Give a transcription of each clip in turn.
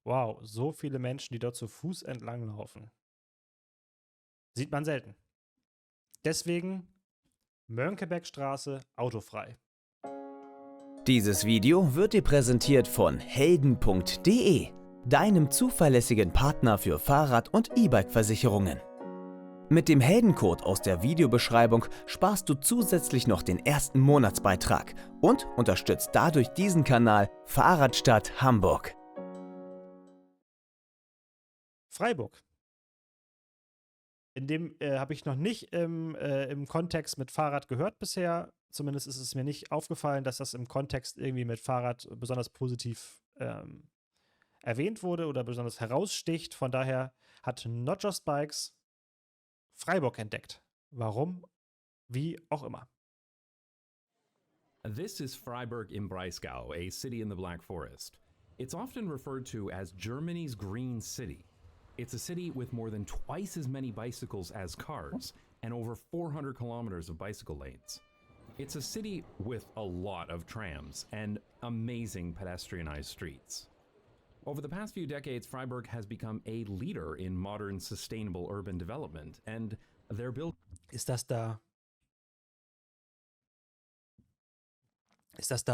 Wow, so viele Menschen, die dort zu Fuß entlanglaufen. Sieht man selten. Deswegen Mönckebergstraße autofrei. Dieses Video wird dir präsentiert von helden.de, deinem zuverlässigen Partner für Fahrrad- und E-Bike-Versicherungen. Mit dem Heldencode aus der Videobeschreibung sparst du zusätzlich noch den ersten Monatsbeitrag und unterstützt dadurch diesen Kanal Fahrradstadt Hamburg. Freiburg. In dem habe ich noch nicht im Kontext mit Fahrrad gehört bisher. Zumindest ist es mir nicht aufgefallen, dass das im Kontext irgendwie mit Fahrrad besonders positiv erwähnt wurde oder besonders heraussticht. Von daher hat Not Just Bikes Freiburg entdeckt. Warum? Wie auch immer. This is Freiburg im Breisgau, a city in the Black Forest. It's often referred to as Germany's Green City. It's a city with more than twice as many bicycles as cars and over 400 kilometers of bicycle lanes. It's a city with a lot of trams and amazing pedestrianized streets. Over the past few decades, Freiburg has become a leader in modern sustainable urban development, and they're built. Ist das da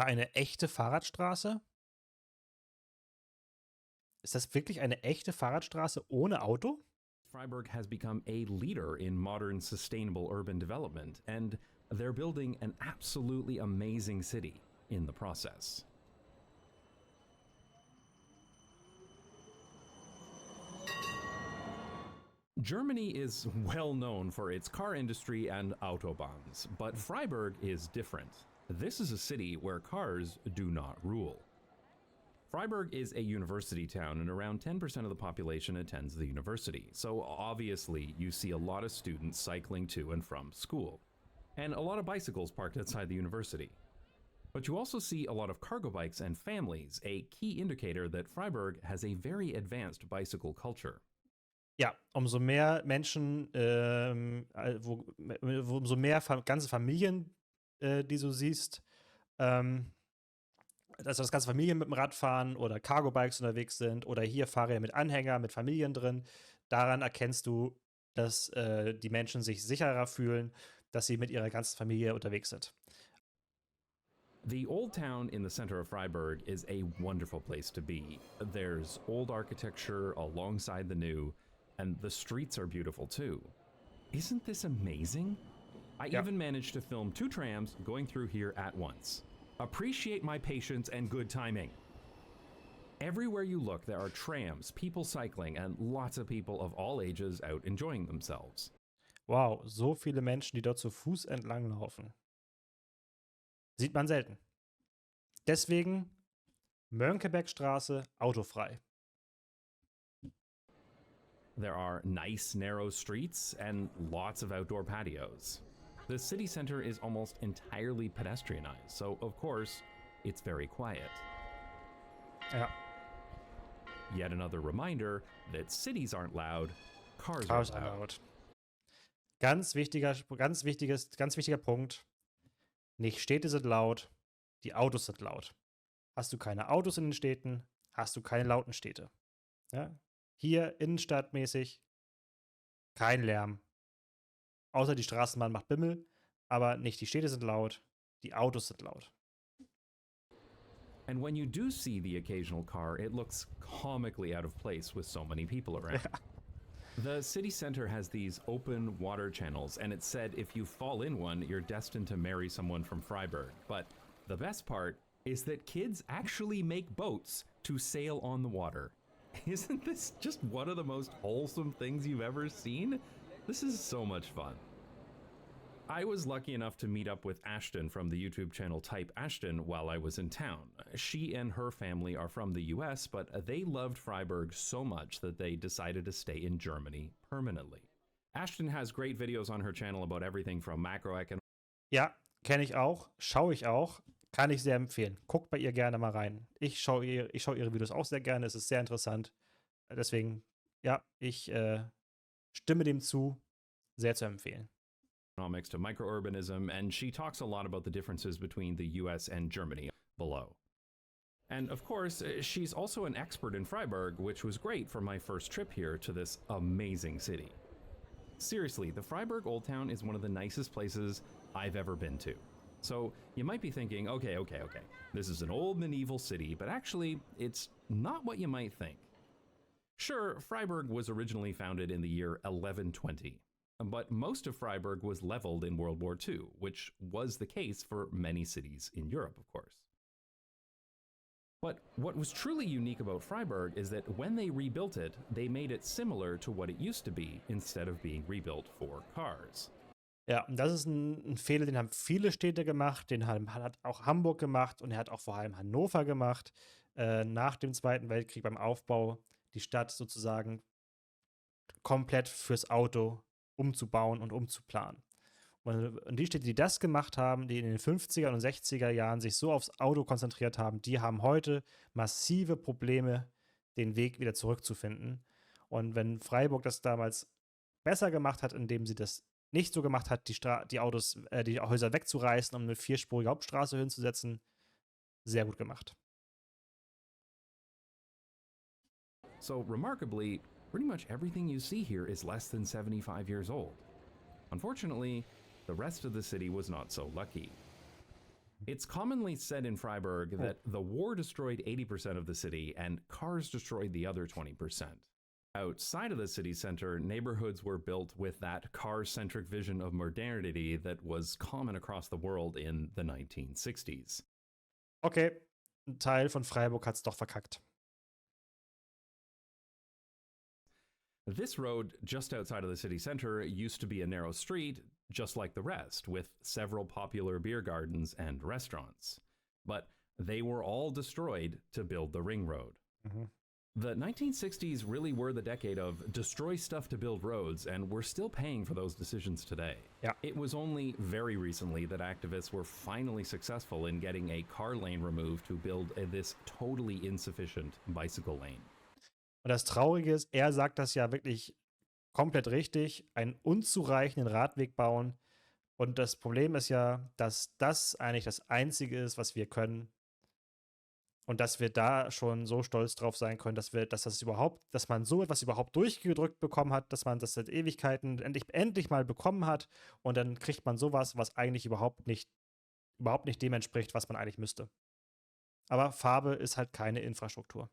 eine echte Fahrradstraße? Ist das wirklich eine echte Fahrradstraße ohne Auto? Freiburg has become a leader in modern sustainable urban development, and they're building an absolutely amazing city in the process. Germany is well known for its car industry and autobahns, but Freiburg is different. This is a city where cars do not rule. Freiburg is a university town, and around 10% of the population attends the university, so obviously you see a lot of students cycling to and from school, and a lot of bicycles parked outside the university. But you also see a lot of cargo bikes and families, a key indicator that Freiburg has a very advanced bicycle culture. Ja, umso mehr Menschen, umso mehr ganze Familien, die du siehst, also dass ganze Familien mit dem Rad fahren oder Cargo-Bikes unterwegs sind oder hier Fahrräder mit Anhänger, mit Familien drin, daran erkennst du, dass die Menschen sich sicherer fühlen, dass sie mit ihrer ganzen Familie unterwegs sind. The Old Town in the center of Freiburg is a wonderful place to be. There's old architecture alongside the new, and the streets are beautiful too. Isn't this amazing? I even managed to film 2 trams going through here at once. Appreciate my patience and good timing. Everywhere you look, there are trams, people cycling, and lots of people of all ages out enjoying themselves. Wow, so viele Menschen, die dort zu Fuß entlanglaufen. Sieht man selten. Deswegen Mönckebergstraße autofrei. There are nice, narrow streets and lots of outdoor patios. The city center is almost entirely pedestrianized, so of course, it's very quiet. Ja. Yet another reminder that cities aren't loud, cars are loud. Ganz wichtiger Punkt. Nicht Städte sind laut, die Autos sind laut. Hast du keine Autos in den Städten, hast du keine lauten Städte. Ja? Hier innenstadtmäßig kein Lärm. Außer die Straßenbahn macht Bimmel, aber nicht die Städte sind laut, die Autos sind laut. And when you do see the occasional car, it looks comically out of place with so many people around. The city center has these open water channels, and it's said if you fall in one, you're destined to marry someone from Freiburg. But the best part is that kids actually make boats to sail on the water. Isn't this just one of the most wholesome things you've ever seen? This is so much fun. I was lucky enough to meet up with Ashton from the YouTube channel Type Ashton while I was in town. She and her family are from the US, but they loved Freiburg so much that they decided to stay in Germany permanently. Ashton has great videos on her channel about everything from macroeconomics. Ja, kenne ich auch, schaue ich auch, kann ich sehr empfehlen. Guckt bei ihr gerne mal rein. Ich schaue ihre Videos auch sehr gerne, es ist sehr interessant. Deswegen, ja, ich stimme dem zu, sehr zu empfehlen. To microurbanism, and she talks a lot about the differences between the US and Germany below. And of course, she's also an expert in Freiburg, which was great for my first trip here to this amazing city. Seriously, the Freiburg Old Town is one of the nicest places I've ever been to. So you might be thinking, okay, this is an old medieval city, but actually, it's not what you might think. Sure, Freiburg was originally founded in the year 1120, but most of Freiburg was leveled in World War II, which was the case for many cities in Europe, of course. But what was truly unique about Freiburg is that when they rebuilt it, they made it similar to what it used to be instead of being rebuilt for cars. Ja, und das ist ein Fehler, den haben viele Städte gemacht, den hat auch Hamburg gemacht und er hat auch vor allem Hannover gemacht, nach dem Zweiten Weltkrieg beim Aufbau, die Stadt sozusagen komplett fürs Auto umzubauen und umzuplanen. Und die Städte, die das gemacht haben, die in den 50er und 60er Jahren sich so aufs Auto konzentriert haben, die haben heute massive Probleme, den Weg wieder zurückzufinden. Und wenn Freiburg das damals besser gemacht hat, indem sie das nicht so gemacht hat, die Häuser wegzureißen, um eine vierspurige Hauptstraße hinzusetzen, sehr gut gemacht. So remarkably, pretty much everything you see here is less than 75 years old. Unfortunately, the rest of the city was not so lucky. It's commonly said in Freiburg that the war destroyed 80% of the city and cars destroyed the other 20%. Outside of the city center, neighborhoods were built with that car-centric vision of modernity that was common across the world in the 1960s. Okay, ein Teil von Freiburg hat's doch verkackt. This road just outside of the city center used to be a narrow street, just like the rest, with several popular beer gardens and restaurants. But they were all destroyed to build the ring road. Mhm. The 1960s really were the decade of destroy stuff to build roads, and we're still paying for those decisions today. Ja. It was only very recently that activists were finally successful in getting a car lane removed to build this totally insufficient bicycle lane. Und das Traurige ist, er sagt das ja wirklich komplett richtig, einen unzureichenden Radweg bauen. Und das Problem ist ja, dass das eigentlich das Einzige ist, was wir können. Und dass wir da schon so stolz drauf sein können, dass man so etwas überhaupt durchgedrückt bekommen hat, dass man das seit Ewigkeiten endlich mal bekommen hat. Und dann kriegt man sowas, was eigentlich überhaupt nicht dem entspricht, was man eigentlich müsste. Aber Farbe ist halt keine Infrastruktur.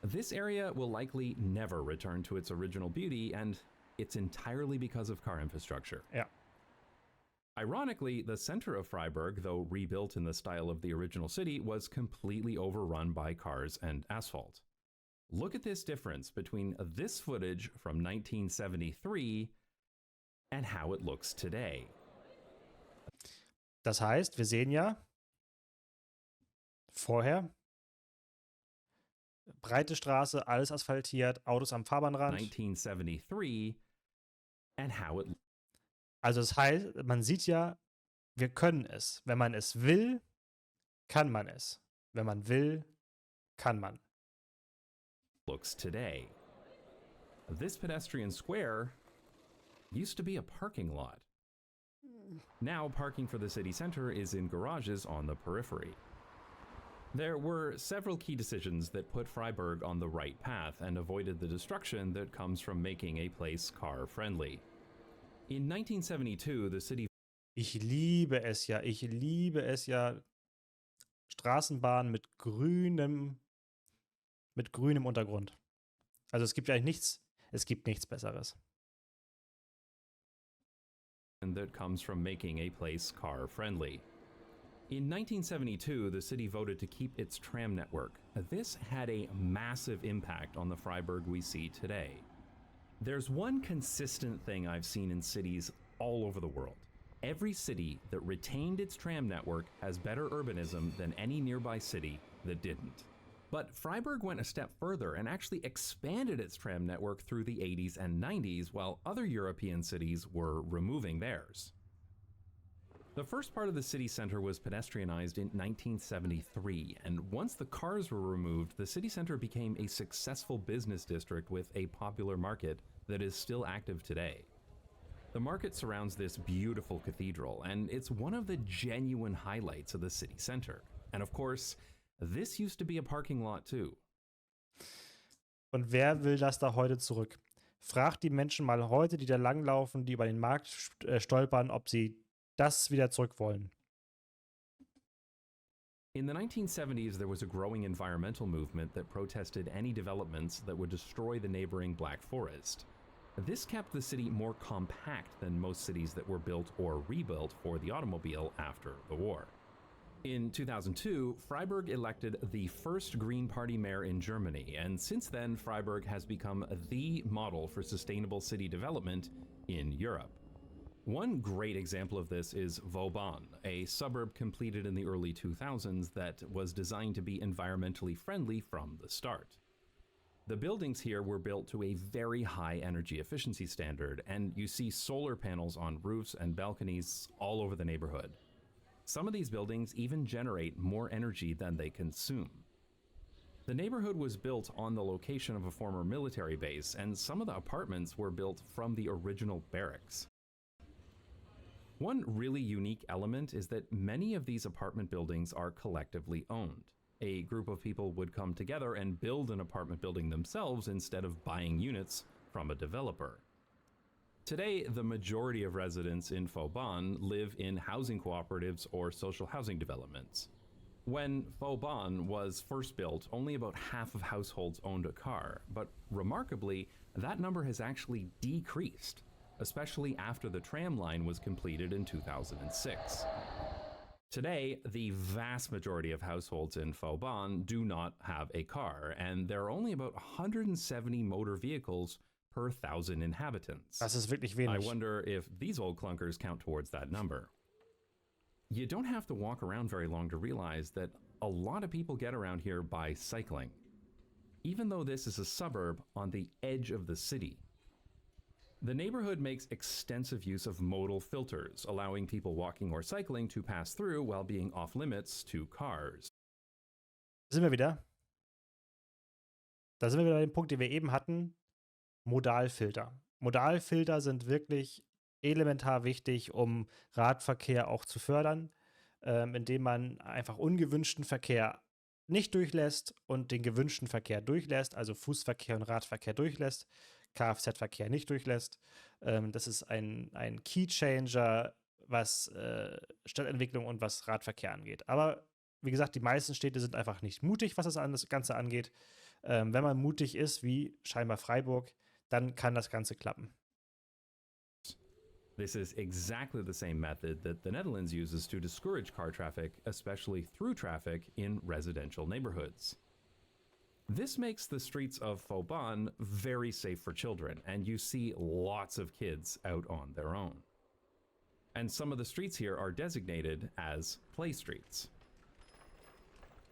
This area will likely never return to its original beauty, and it's entirely because of car infrastructure. Ja. Ironically, the center of Freiburg, though rebuilt in the style of the original city, was completely overrun by cars and asphalt. Look at this difference between this footage from 1973 and how it looks today. Das heißt, wir sehen ja vorher breite Straße, alles asphaltiert, Autos am Fahrbahnrand. 1973 and how it. Also das heißt, man sieht ja, wir können es. Wenn man es will, kann man es. Wenn man will, kann man. Looks today. This pedestrian square used to be a parking lot. Now parking for the city center is in garages on the periphery. There were several key decisions that put Freiburg on the right path and avoided the destruction that comes from making a place car-friendly. In 1972, the city. Ich liebe es ja, Straßenbahnen mit grünem Untergrund. Also es gibt eigentlich nichts Besseres. That comes from making a place car-friendly. In 1972, the city voted to keep its tram network. This had a massive impact on the Freiburg we see today. There's one consistent thing I've seen in cities all over the world. Every city that retained its tram network has better urbanism than any nearby city that didn't. But Freiburg went a step further and actually expanded its tram network through the 80s and 90s, while other European cities were removing theirs. The first part of the city center was pedestrianized in 1973, and once the cars were removed, the city center became a successful business district with a popular market that is still active today. The market surrounds this beautiful cathedral, and it's one of the genuine highlights of the city center. And of course, This used to be a parking lot too. Und wer will das da heute zurück? Fragt die Menschen mal heute, die da langlaufen, die über den Markt stolpern, ob sie das wieder zurück wollen. In the 1970s, there was a growing environmental movement that protested any developments that would destroy the neighboring Black Forest. This kept the city more compact than most cities that were built or rebuilt for the automobile after the war. In 2002, Freiburg elected the first Green Party mayor in Germany, and since then, Freiburg has become the model for sustainable city development in Europe. One great example of this is Vauban, a suburb completed in the early 2000s that was designed to be environmentally friendly from the start. The buildings here were built to a very high energy efficiency standard, and you see solar panels on roofs and balconies all over the neighborhood. Some of these buildings even generate more energy than they consume. The neighborhood was built on the location of a former military base, and some of the apartments were built from the original barracks. One really unique element is that many of these apartment buildings are collectively owned. A group of people would come together and build an apartment building themselves instead of buying units from a developer. Today, the majority of residents in Vauban live in housing cooperatives or social housing developments. When Vauban was first built, only about half of households owned a car, but remarkably, that number has actually decreased, especially after the tram line was completed in 2006. Today, the vast majority of households in Vauban do not have a car, and there are only about 170 motor vehicles per 1,000 inhabitants. Das ist wirklich wenig. I wonder if these old clunkers count towards that number. You don't have to walk around very long to realize that a lot of people get around here by cycling, even though this is a suburb on the edge of the city. The neighborhood makes extensive use of modal filters, allowing people walking or cycling to pass through while being off limits to cars. Sind wir wieder? Da sind wir wieder bei dem Punkt, den wir eben hatten. Modalfilter. Modalfilter sind wirklich elementar wichtig, um Radverkehr auch zu fördern, indem man einfach ungewünschten Verkehr nicht durchlässt und den gewünschten Verkehr durchlässt, also Fußverkehr und Radverkehr durchlässt, Kfz-Verkehr nicht durchlässt. Das ist ein Key-Changer, was Stadtentwicklung und was Radverkehr angeht. Aber wie gesagt, die meisten Städte sind einfach nicht mutig, was das Ganze angeht. Wenn man mutig ist, wie scheinbar Freiburg, dann kann das Ganze klappen. This is exactly the same method that the Netherlands uses to discourage car traffic, especially through traffic in residential neighborhoods. This makes the streets of Vauban very safe for children, and you see lots of kids out on their own. And some of the streets here are designated as play streets.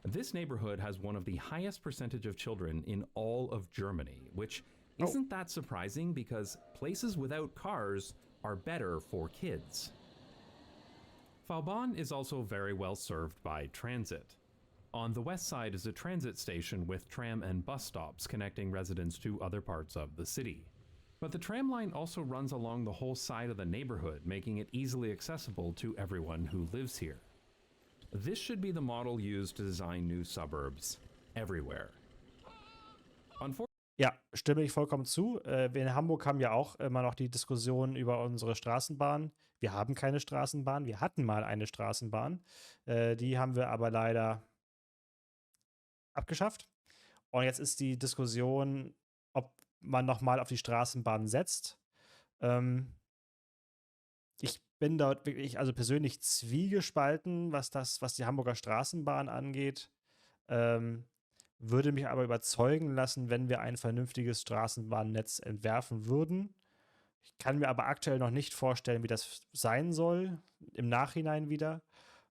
This neighborhood has one of the highest percentage of children in all of Germany, which isn't that surprising because places without cars are better for kids. Vauban is also very well served by transit. On the west side is a transit station with tram and bus stops connecting residents to other parts of the city. But the tram line also runs along the whole side of the neighborhood, making it easily accessible to everyone who lives here. This should be the model used to design new suburbs everywhere. Ja, stimme ich vollkommen zu. Wir in Hamburg haben ja auch immer noch die Diskussion über unsere Straßenbahn. Wir haben keine Straßenbahn. Wir hatten mal eine Straßenbahn. Die haben wir aber leider abgeschafft. Und jetzt ist die Diskussion, ob man nochmal auf die Straßenbahn setzt. Ich bin dort wirklich, also persönlich zwiegespalten, was die Hamburger Straßenbahn angeht. Würde mich aber überzeugen lassen, wenn wir ein vernünftiges Straßenbahnnetz entwerfen würden. Ich kann mir aber aktuell noch nicht vorstellen, wie das sein soll, im Nachhinein wieder,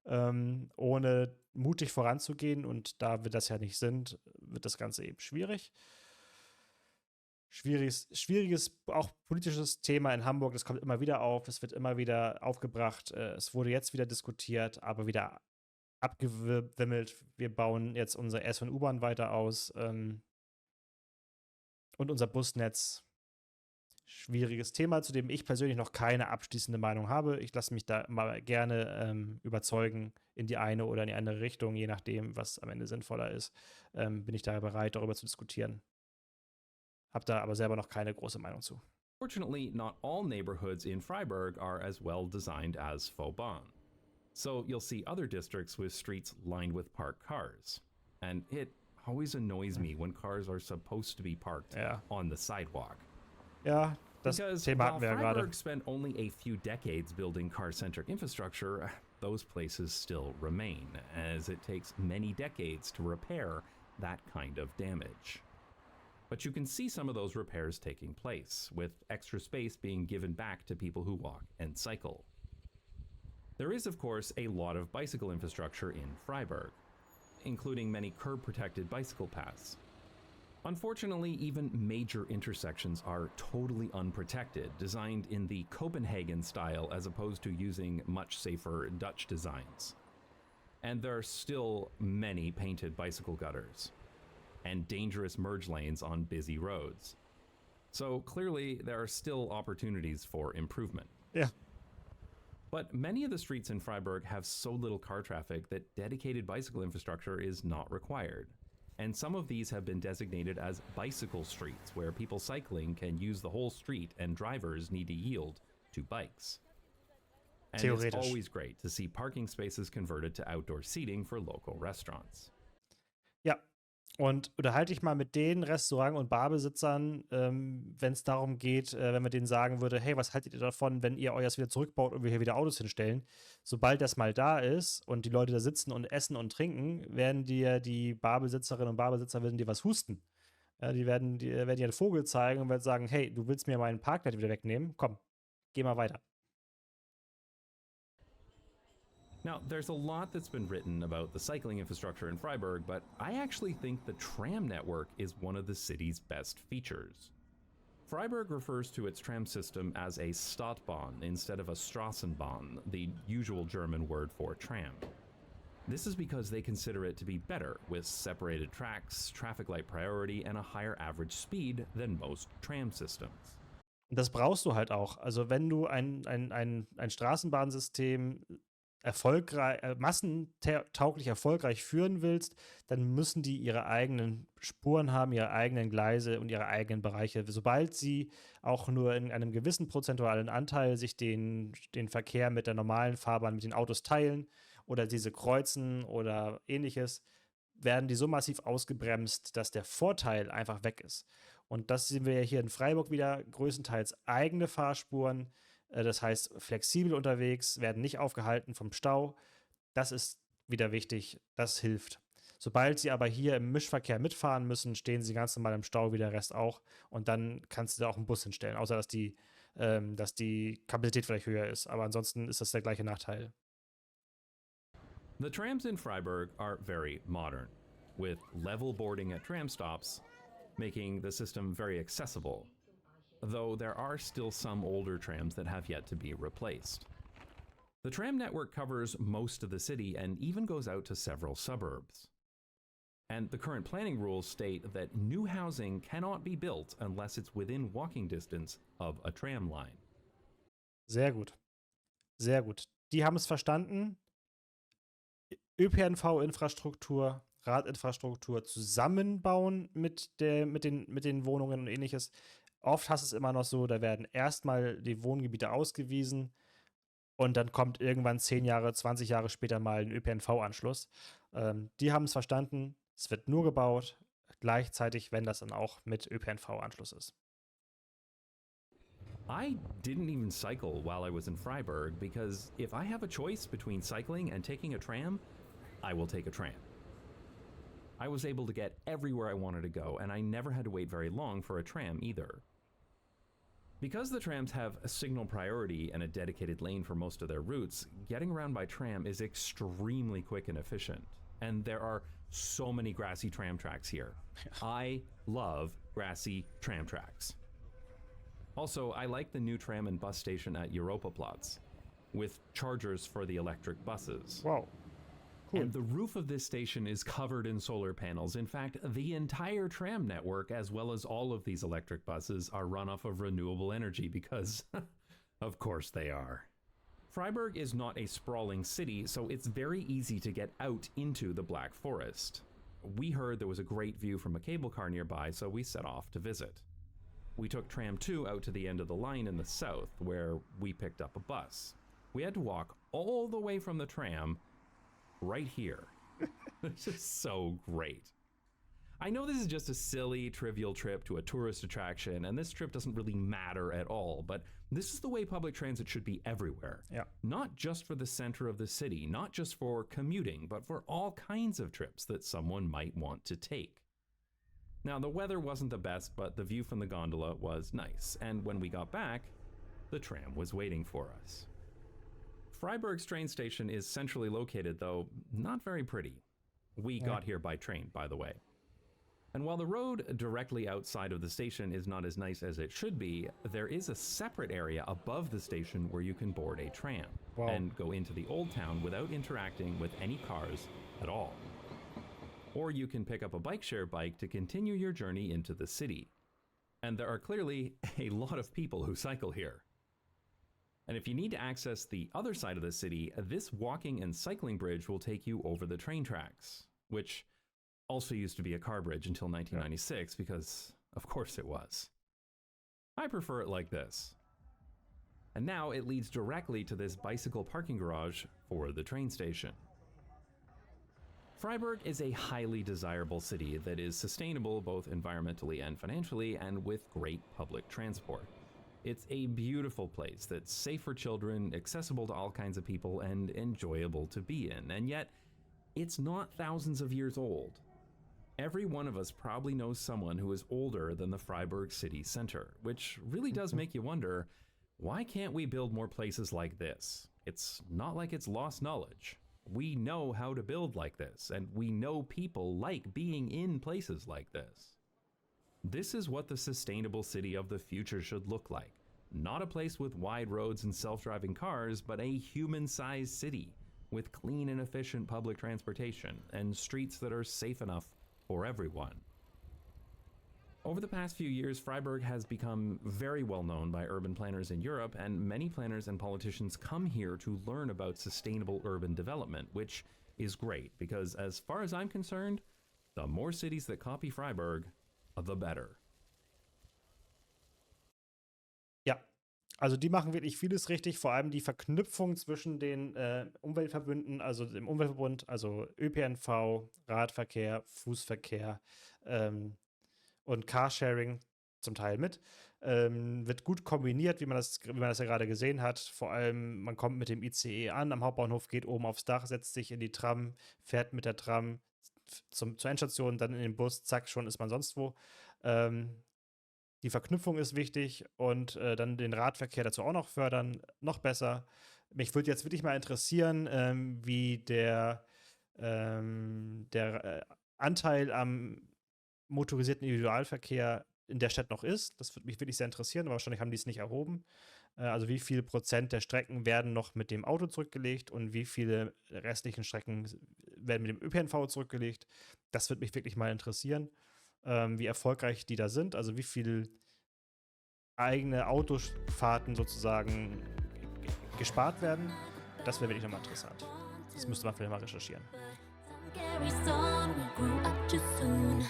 ohne mutig voranzugehen. Und da wir das ja nicht sind, wird das Ganze eben schwierig. Schwieriges, auch politisches Thema in Hamburg, das kommt immer wieder auf, es wird immer wieder aufgebracht, es wurde jetzt wieder diskutiert, aber wieder abgewimmelt. Wir bauen jetzt unsere S- und U-Bahn weiter aus und unser Busnetz. schwieriges Thema, zu dem ich persönlich noch keine abschließende Meinung habe. Ich lasse mich da mal gerne überzeugen in die eine oder in die andere Richtung, je nachdem, was am Ende sinnvoller ist, bin ich da bereit, darüber zu diskutieren. Hab da aber selber noch keine große Meinung zu. Fortunately, not all neighborhoods in Freiburg are as well designed as Vauban. So you'll see other districts with streets lined with parked cars. And it always annoys me when cars are supposed to be parked on the sidewalk. Ja, das Because Thema while hatten wir ja gerade. Freiburg spent only a few decades building car-centric infrastructure, those places still remain, as it takes many decades to repair that kind of damage. But you can see some of those repairs taking place, with extra space being given back to people who walk and cycle. There is, of course, a lot of bicycle infrastructure in Freiburg, including many curb-protected bicycle paths. Unfortunately, even major intersections are totally unprotected, designed in the Copenhagen style as opposed to using much safer Dutch designs. And there are still many painted bicycle gutters and dangerous merge lanes on busy roads. So clearly, there are still opportunities for improvement. Ja. But many of the streets in Freiburg have so little car traffic that dedicated bicycle infrastructure is not required. And some of these have been designated as bicycle streets, where people cycling can use the whole street and drivers need to yield to bikes. And it's Theoretisch. always great to see parking spaces converted to outdoor seating for local restaurants. Ja, und unterhalte dich mal mit den Restaurant- und Barbesitzern, wenn es darum geht, wenn man denen sagen würde, hey, was haltet ihr davon, wenn ihr euch wieder zurückbaut und wir hier wieder Autos hinstellen? Sobald das mal da ist und die Leute da sitzen und essen und trinken, werden dir die Barbesitzerinnen und Barbesitzer werden dir was husten. Ja, die werden dir einen Vogel zeigen und werden sagen, hey, du willst mir meinen Parkplatz wieder wegnehmen? Komm, geh mal weiter. Now, there's a lot that's been written about the cycling infrastructure in Freiburg, but I actually think the tram network is one of the city's best features. Freiburg refers to its tram system as a Stadtbahn instead of a Straßenbahn, the usual German word for tram. This is because they consider it to be better, with separated tracks, traffic light priority, and a higher average speed than most tram systems. Und das brauchst du halt auch. Also wenn du ein Straßenbahnsystem massentauglich erfolgreich führen willst, dann müssen die ihre eigenen Spuren haben, ihre eigenen Gleise und ihre eigenen Bereiche. Sobald sie auch nur in einem gewissen prozentualen Anteil sich den Verkehr mit der normalen Fahrbahn, mit den Autos teilen oder diese kreuzen oder ähnliches, werden die so massiv ausgebremst, dass der Vorteil einfach weg ist. Und das sehen wir ja hier in Freiburg wieder, größtenteils eigene Fahrspuren. Das heißt, flexibel unterwegs, werden nicht aufgehalten vom Stau. Das ist wieder wichtig, das hilft. Sobald sie aber hier im Mischverkehr mitfahren müssen, stehen sie ganz normal im Stau wie der Rest auch. Und dann kannst du da auch einen Bus hinstellen, außer dass die Kapazität vielleicht höher ist. Aber ansonsten ist das der gleiche Nachteil. The trams in Freiburg are very modern, with level boarding at tram stops, making the system very accessible. Though there are still some older trams that have yet to be replaced. The tram network covers most of the city and even goes out to several suburbs. And the current planning rules state that new housing cannot be built unless it's within walking distance of a tram line. Sehr gut. Sehr gut. Die haben es verstanden. ÖPNV-Infrastruktur, Radinfrastruktur zusammenbauen mit den Wohnungen und ähnliches. Oft hast du es immer noch so, da werden erstmal die Wohngebiete ausgewiesen und dann kommt irgendwann 10 Jahre, 20 Jahre später mal ein ÖPNV-Anschluss. Die haben es verstanden, es wird nur gebaut, gleichzeitig, wenn das dann auch mit ÖPNV-Anschluss ist. I didn't even cycle while I was in Freiburg because if I have a choice between cycling and taking a tram, I will take a tram. I was able to get everywhere I wanted to go, and I never had to wait very long for a tram either. Because the trams have a signal priority and a dedicated lane for most of their routes, getting around by tram is extremely quick and efficient. And there are so many grassy tram tracks here. I love grassy tram tracks. Also, I like the new tram and bus station at Europaplatz, with chargers for the electric buses. Wow. Cool. And the roof of this station is covered in solar panels. In fact, the entire tram network, as well as all of these electric buses, are run off of renewable energy because, of course, they are. Freiburg is not a sprawling city, so it's very easy to get out into the Black Forest. We heard there was a great view from a cable car nearby, so we set off to visit. We took tram 2 out to the end of the line in the south, where we picked up a bus. We had to walk all the way from the tram right here. It's just so great. I know this is just a silly, trivial trip to a tourist attraction, and this trip doesn't really matter at all, but this is the way public transit should be everywhere. Ja. Not just for the center of the city, not just for commuting, but for all kinds of trips that someone might want to take. Now, the weather wasn't the best, but the view from the gondola was nice, and when we got back, the tram was waiting for us. Freiburg's train station is centrally located, though not very pretty. We got here by train, by the way. And while the road directly outside of the station is not as nice as it should be, there is a separate area above the station where you can board a tram and go into the old town without interacting with any cars at all. Or you can pick up a bike share bike to continue your journey into the city. And there are clearly a lot of people who cycle here. And if you need to access the other side of the city, this walking and cycling bridge will take you over the train tracks, which also used to be a car bridge until 1996, because of course it was. I prefer it like this. And now it leads directly to this bicycle parking garage for the train station. Freiburg is a highly desirable city that is sustainable both environmentally and financially, and with great public transport. It's a beautiful place that's safe for children, accessible to all kinds of people, and enjoyable to be in. And yet, it's not thousands of years old. Every one of us probably knows someone who is older than the Freiburg city center, which really does make you wonder, why can't we build more places like this? It's not like it's lost knowledge. We know how to build like this, and we know people like being in places like this. This is what the sustainable city of the future should look like. Not a place with wide roads and self-driving cars, but a human-sized city with clean and efficient public transportation and streets that are safe enough for everyone. Over the past few years, Freiburg has become very well known by urban planners in Europe, and many planners and politicians come here to learn about sustainable urban development, which is great because as far as I'm concerned, the more cities that copy Freiburg, the better. Ja, also die machen wirklich vieles richtig, vor allem die Verknüpfung zwischen den Umweltverbünden, also dem Umweltverbund, also ÖPNV, Radverkehr, Fußverkehr und Carsharing zum Teil mit, wird gut kombiniert, wie man das ja gerade gesehen hat. Vor allem, man kommt mit dem ICE an, am Hauptbahnhof, geht oben aufs Dach, setzt sich in die Tram, fährt mit der Tram zur Endstation, dann in den Bus, zack, schon ist man sonst wo. Die Verknüpfung ist wichtig und dann den Radverkehr dazu auch noch fördern, noch besser. Mich würde jetzt wirklich mal interessieren, wie der Anteil am motorisierten Individualverkehr in der Stadt noch ist. Das würde mich wirklich sehr interessieren, aber wahrscheinlich haben die es nicht erhoben. Also wie viel Prozent der Strecken werden noch mit dem Auto zurückgelegt und wie viele restlichen Strecken werden mit dem ÖPNV zurückgelegt. Das würde mich wirklich mal interessieren, wie erfolgreich die da sind, also wie viel eigene Autofahrten sozusagen gespart werden. Das wäre wirklich nochmal interessant. Das müsste man vielleicht mal recherchieren. Carries on, we grew up too soon.